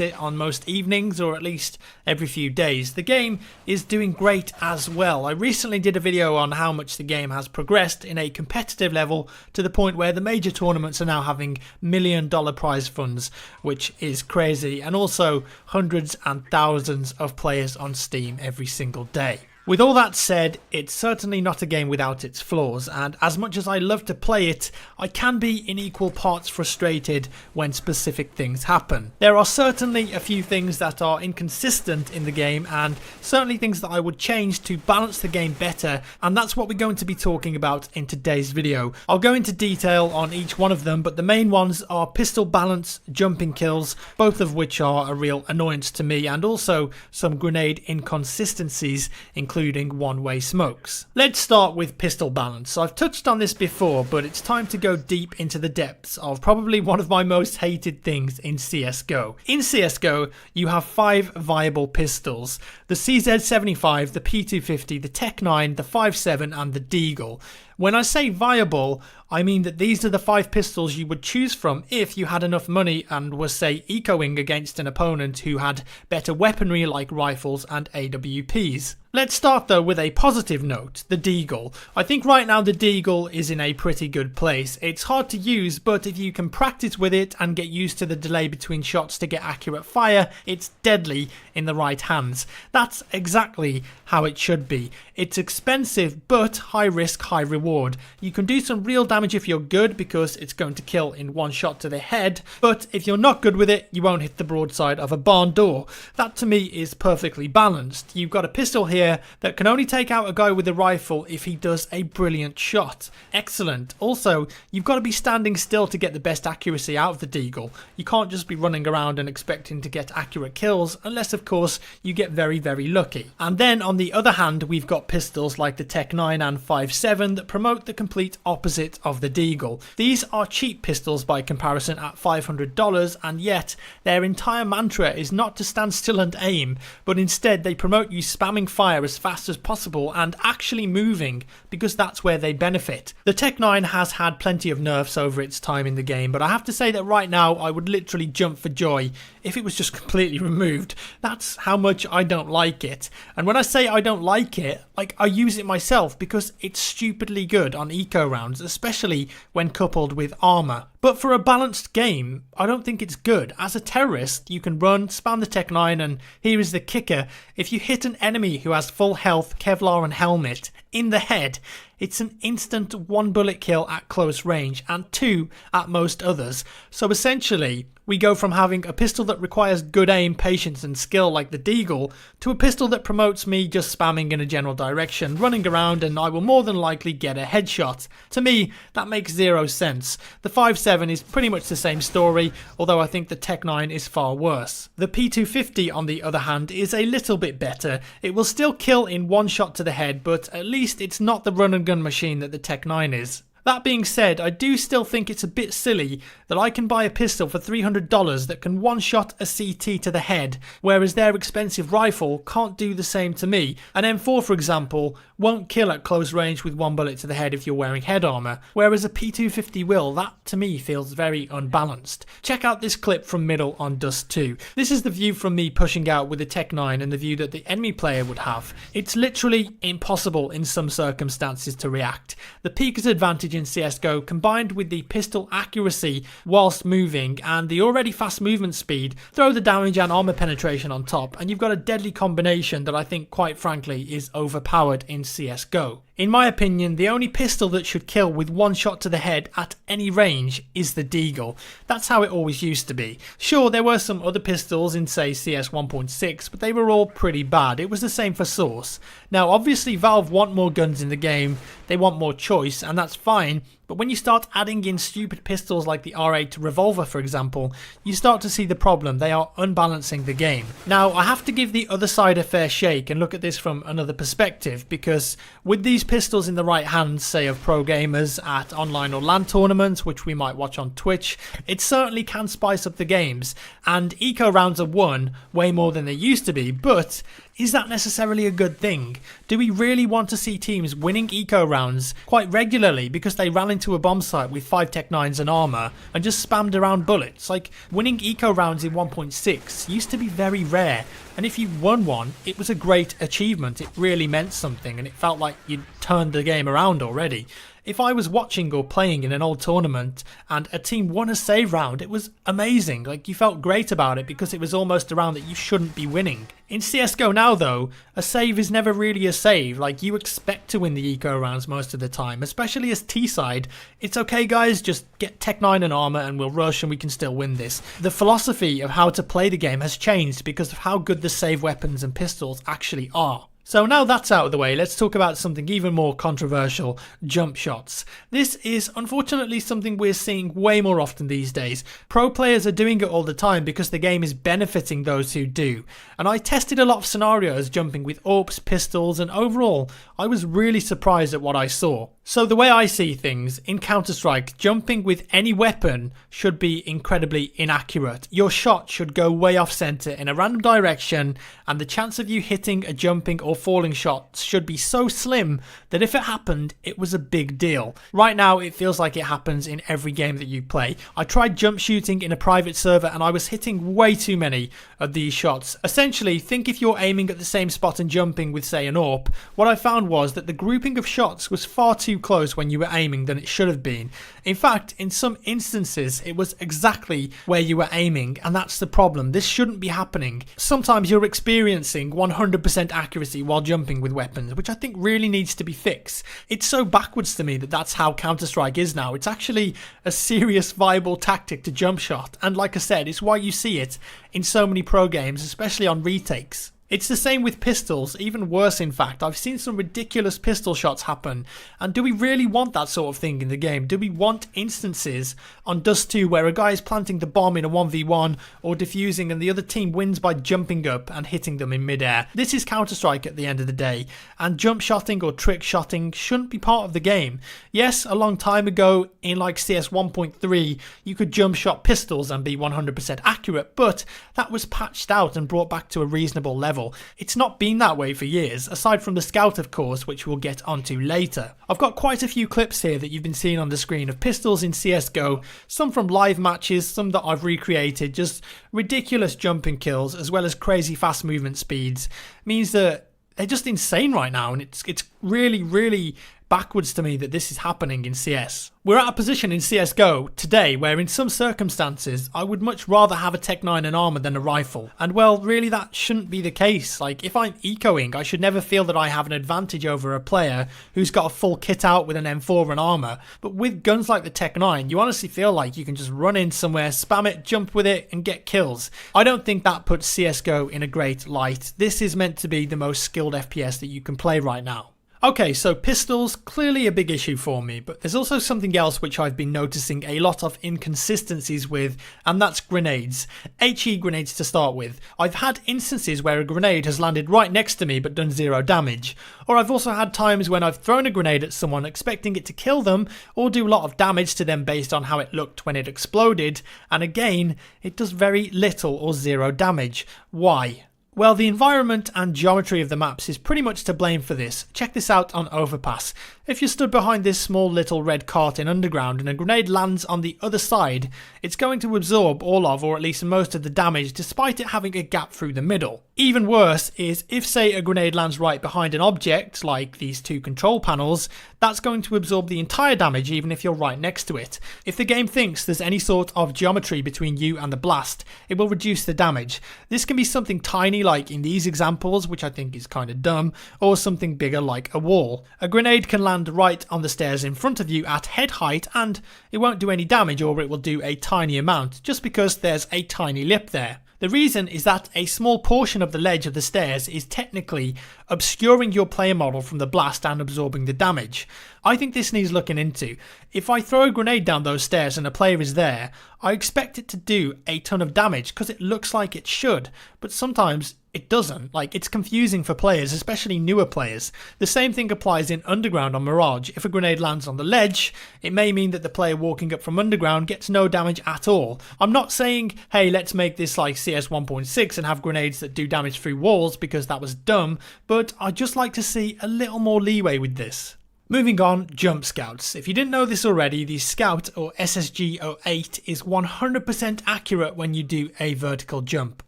it on most evenings, or at least every few days. The game is doing great as well. I recently did a video on how much the game has progressed in a competitive level to the point where the major tournaments are now having $1 million prize funds, which is crazy, and also hundreds and thousands of players on Steam every single day. With all that said, it's certainly not a game without its flaws, and as much as I love to play it, I can be in equal parts frustrated when specific things happen. There are certainly a few things that are inconsistent in the game, and certainly things that I would change to balance the game better, and that's what we're going to be talking about in today's video. I'll go into detail on each one of them, but the main ones are pistol balance, jumping kills, both of which are a real annoyance to me, and also some grenade inconsistencies, including one-way smokes. Let's start with pistol balance. I've touched on this before, but it's time to go deep into the depths of probably one of my most hated things in CSGO. In CSGO, you have 5 viable pistols: the CZ75, the P250, the Tech-9, the 5.7 and the Deagle. When I say viable, I mean that these are the 5 pistols you would choose from if you had enough money and was, say, ecoing against an opponent who had better weaponry like rifles and AWPs. Let's start though with a positive note, the Deagle. I think right now the Deagle is in a pretty good place. It's hard to use, but if you can practice with it and get used to the delay between shots to get accurate fire, it's deadly in the right hands. That's exactly how it should be. It's expensive, but high risk, high reward. You can do some real damage if you're good, because it's going to kill in one shot to the head, but if you're not good with it, you won't hit the broadside of a barn door. That to me is perfectly balanced. You've got a pistol here that can only take out a guy with a rifle if he does a brilliant shot. Excellent. Also, you've got to be standing still to get the best accuracy out of the Deagle. You can't just be running around and expecting to get accurate kills, unless of course you get very, very lucky. And then on the other hand, we've got pistols like the Tech-9 and 5.7 that promote the complete opposite of the Deagle. These are cheap pistols by comparison at $500, and yet their entire mantra is not to stand still and aim, but instead they promote you spamming fire as fast as possible and actually moving, because that's where they benefit. The Tech-9 has had plenty of nerfs over its time in the game, but I have to say that right now I would literally jump for joy if it was just completely removed. That's how much I don't like it. And when I say I don't like it, like, I use it myself because it's stupidly good on eco rounds, especially when coupled with armor. But for a balanced game, I don't think it's good. As a terrorist, you can run, spam the Tech-9, and here is the kicker: if you hit an enemy who has full health, Kevlar and helmet in the head, it's an instant 1 bullet kill at close range and 2 at most others. So essentially, we go from having a pistol that requires good aim, patience and skill like the Deagle, to a pistol that promotes me just spamming in a general direction, running around, and I will more than likely get a headshot. To me, that makes zero sense. The 5.7 is pretty much the same story, although I think the Tech-9 is far worse. The P250 on the other hand is a little bit better. It will still kill in one shot to the head, but at least it's not the run and gun machine that the Tech-9 is. That being said, I do still think it's a bit silly that I can buy a pistol for $300 that can one-shot a CT to the head, whereas their expensive rifle can't do the same to me. An M4, for example, won't kill at close range with 1 bullet to the head if you're wearing head armor, whereas a P250 will. That, to me, feels very unbalanced. Check out this clip from Middle on Dust 2. This is the view from me pushing out with the Tech-9 and the view that the enemy player would have. It's literally impossible in some circumstances to react. The Pika's advantage in CSGO, combined with the pistol accuracy whilst moving and the already fast movement speed, throw the damage and armor penetration on top, and you've got a deadly combination that I think, quite frankly, is overpowered in CSGO. In my opinion, the only pistol that should kill with one shot to the head at any range is the Deagle. That's how it always used to be. Sure, there were some other pistols in, say, CS 1.6, but they were all pretty bad. It was the same for Source. Now, obviously, Valve want more guns in the game, they want more choice, and that's fine, but when you start adding in stupid pistols like the R8 Revolver, for example, you start to see the problem. They are unbalancing the game. Now, I have to give the other side a fair shake and look at this from another perspective, because with these pistols in the right hands, say of pro gamers at online or LAN tournaments, which we might watch on Twitch, it certainly can spice up the games, and eco rounds are won way more than they used to be, but is that necessarily a good thing? Do we really want to see teams winning eco rounds quite regularly because they ran into into a bomb site with 5 Tech 9s and armor and just spammed around bullets. Like, winning eco rounds in 1.6 used to be very rare, and if you won one, it was a great achievement. It really meant something, and it felt like you'd turned the game around already. If I was watching or playing in an old tournament and a team won a save round, it was amazing. Like, you felt great about it because it was almost a round that you shouldn't be winning. In CSGO now though, a save is never really a save. Like, you expect to win the eco rounds most of the time, especially as T-side. It's okay guys, just get Tech 9 and armor and we'll rush and we can still win this. The philosophy of how to play the game has changed because of how good the save weapons and pistols actually are. So now that's out of the way, let's talk about something even more controversial, jump shots. This is unfortunately something we're seeing way more often these days. Pro players are doing it all the time because the game is benefiting those who do. And I tested a lot of scenarios jumping with AWPs, pistols, and overall, I was really surprised at what I saw. So the way I see things, in Counter-Strike, jumping with any weapon should be incredibly inaccurate. Your shot should go way off center in a random direction, and the chance of you hitting a jumping or falling shot should be so slim that if it happened, it was a big deal. Right now, it feels like it happens in every game that you play. I tried jump shooting in a private server and I was hitting way too many of these shots. Essentially, think if you're aiming at the same spot and jumping with, say, an AWP, what I found was that the grouping of shots was far too close when you were aiming than it should have been. In fact, in some instances, it was exactly where you were aiming, and that's the problem. This shouldn't be happening. Sometimes you're experiencing 100% accuracy while jumping with weapons, which I think really needs to be fixed. It's so backwards to me that that's how Counter-Strike is now. It's actually a serious, viable tactic to jump shot, and like I said, it's why you see it in so many pro games, especially on retakes. It's the same with pistols, even worse in fact. I've seen some ridiculous pistol shots happen, and do we really want that sort of thing in the game? Do we want instances on Dust 2 where a guy is planting the bomb in a 1v1 or defusing and the other team wins by jumping up and hitting them in midair? This is Counter-Strike at the end of the day, and jump shotting or trick shotting shouldn't be part of the game. Yes, a long time ago in like CS 1.3 you could jump shot pistols and be 100% accurate, but that was patched out and brought back to a reasonable level. It's not been that way for years, aside from the Scout of course, which we'll get onto later. I've got quite a few clips here that you've been seeing on the screen of pistols in CSGO, some from live matches, some that I've recreated, just ridiculous jumping kills as well as crazy fast movement speeds. It means that they're just insane right now, and it's really backwards to me that this is happening in CS. We're at a position in CSGO today where in some circumstances I would much rather have a Tech 9 and armor than a rifle. And well, really that shouldn't be the case. Like, if I'm ecoing, I should never feel that I have an advantage over a player who's got a full kit out with an M4 and armor. But with guns like the Tech 9, you honestly feel like you can just run in somewhere, spam it, jump with it and get kills. I don't think that puts CSGO in a great light. This is meant to be the most skilled FPS that you can play right now. Okay, so pistols, clearly a big issue for me, but there's also something else which I've been noticing a lot of inconsistencies with, and that's grenades. HE grenades to start with. I've had instances where a grenade has landed right next to me but done 0 damage. Or I've also had times when I've thrown a grenade at someone expecting it to kill them or do a lot of damage to them based on how it looked when it exploded, and again, it does very little or 0 damage. Why? Well, the environment and geometry of the maps is pretty much to blame for this. Check this out on Overpass. If you're stood behind this small little red cart in Underground and a grenade lands on the other side, it's going to absorb all of, or at least most of the damage, despite it having a gap through the middle. Even worse is if, say, a grenade lands right behind an object, like these 2 control panels, that's going to absorb the entire damage even if you're right next to it. If the game thinks there's any sort of geometry between you and the blast, it will reduce the damage. This can be something tiny like in these examples, which I think is kind of dumb, or something bigger like a wall. A grenade can land right on the stairs in front of you at head height and it won't do any damage, or it will do a tiny amount just because there's a tiny lip there. The reason is that a small portion of the ledge of the stairs is technically obscuring your player model from the blast and absorbing the damage. I think this needs looking into. If I throw a grenade down those stairs and a player is there, I expect it to do a ton of damage because it looks like it should, but sometimes it doesn't. Like, it's confusing for players, especially newer players. The same thing applies in Underground on Mirage. If a grenade lands on the ledge, it may mean that the player walking up from Underground gets no damage at all. I'm not saying, hey, let's make this like CS 1.6 and have grenades that do damage through walls, because that was dumb, but I'd just like to see a little more leeway with this. Moving on, jump scouts. If you didn't know this already, the scout or SSG-08 is 100% accurate when you do a vertical jump,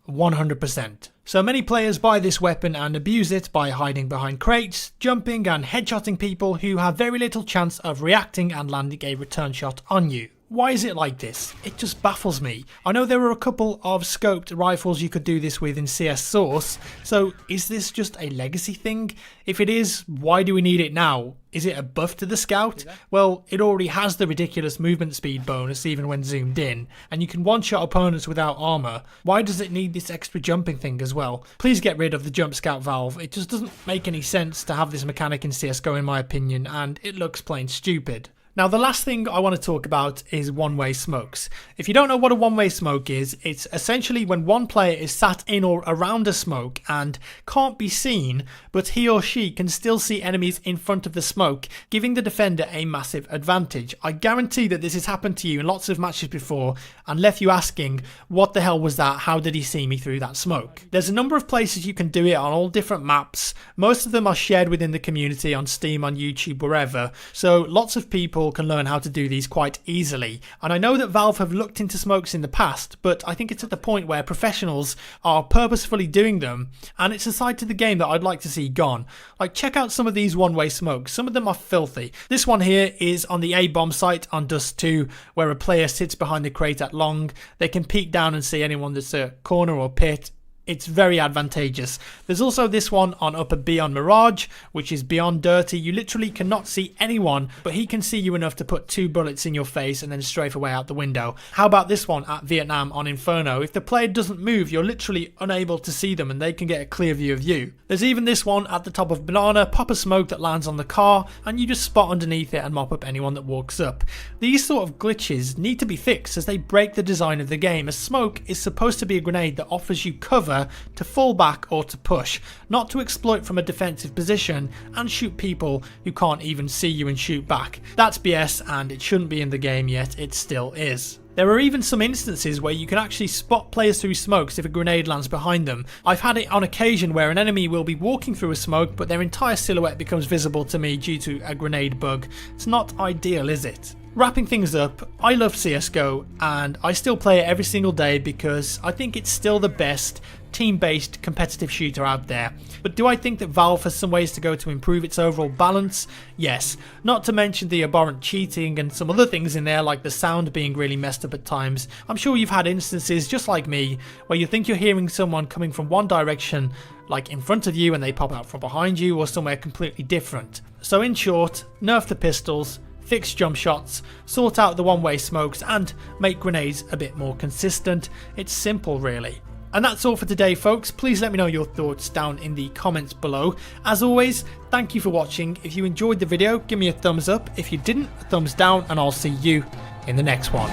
100%. So many players buy this weapon and abuse it by hiding behind crates, jumping and headshotting people who have very little chance of reacting and landing a return shot on you. Why is it like this? It just baffles me. I know there are a couple of scoped rifles you could do this with in CS Source, so is this just a legacy thing? If it is, why do we need it now? Is it a buff to the scout? Well, it already has the ridiculous movement speed bonus even when zoomed in, and you can one-shot opponents without armor. Why does it need this extra jumping thing as well? Please get rid of the jump scout valve. It just doesn't make any sense to have this mechanic in CSGO in my opinion, and it looks plain stupid. Now the last thing I want to talk about is one-way smokes. If you don't know what a one-way smoke is, it's essentially when one player is sat in or around a smoke and can't be seen, but he or she can still see enemies in front of the smoke, giving the defender a massive advantage. I guarantee that this has happened to you in lots of matches before and left you asking, what the hell was that? How did he see me through that smoke? There's a number of places you can do it on all different maps. Most of them are shared within the community on Steam, on YouTube, wherever. So lots of people can learn how to do these quite easily. And I know that Valve have looked into smokes in the past, but I think it's at the point where professionals are purposefully doing them, and it's a side to the game that I'd like to see gone. Like, check out some of these one-way smokes. Some of them are filthy. This one here is on the A-bomb site on Dust 2, where a player sits behind the crate at long. They can peek down and see anyone that's a corner or pit. It's very advantageous. There's also this one on Upper B on Mirage, which is beyond dirty. You literally cannot see anyone, but he can see you enough to put 2 bullets in your face and then strafe away out the window. How about this one at Vietnam on Inferno? If the player doesn't move, you're literally unable to see them and they can get a clear view of you. There's even this one at the top of Banana, pop a smoke that lands on the car and you just spot underneath it and mop up anyone that walks up. These sort of glitches need to be fixed as they break the design of the game. A smoke is supposed to be a grenade that offers you cover to fall back or to push, not to exploit from a defensive position and shoot people who can't even see you and shoot back. That's BS and it shouldn't be in the game, yet it still is. There are even some instances where you can actually spot players through smokes if a grenade lands behind them. I've had it on occasion where an enemy will be walking through a smoke but their entire silhouette becomes visible to me due to a grenade bug. It's not ideal, is it? Wrapping things up, I love CSGO and I still play it every single day because I think it's still the best team-based competitive shooter out there. But do I think that Valve has some ways to go to improve its overall balance? Yes. Not to mention the abhorrent cheating and some other things in there like the sound being really messed up at times. I'm sure you've had instances just like me where you think you're hearing someone coming from one direction, like in front of you, and they pop out from behind you or somewhere completely different. So in short, nerf the pistols, fix jump shots, sort out the one-way smokes and make grenades a bit more consistent. It's simple really. And that's all for today folks. Please let me know your thoughts down in the comments below. As always, thank you for watching. If you enjoyed the video, give me a thumbs up. If you didn't, a thumbs down, and I'll see you in the next one.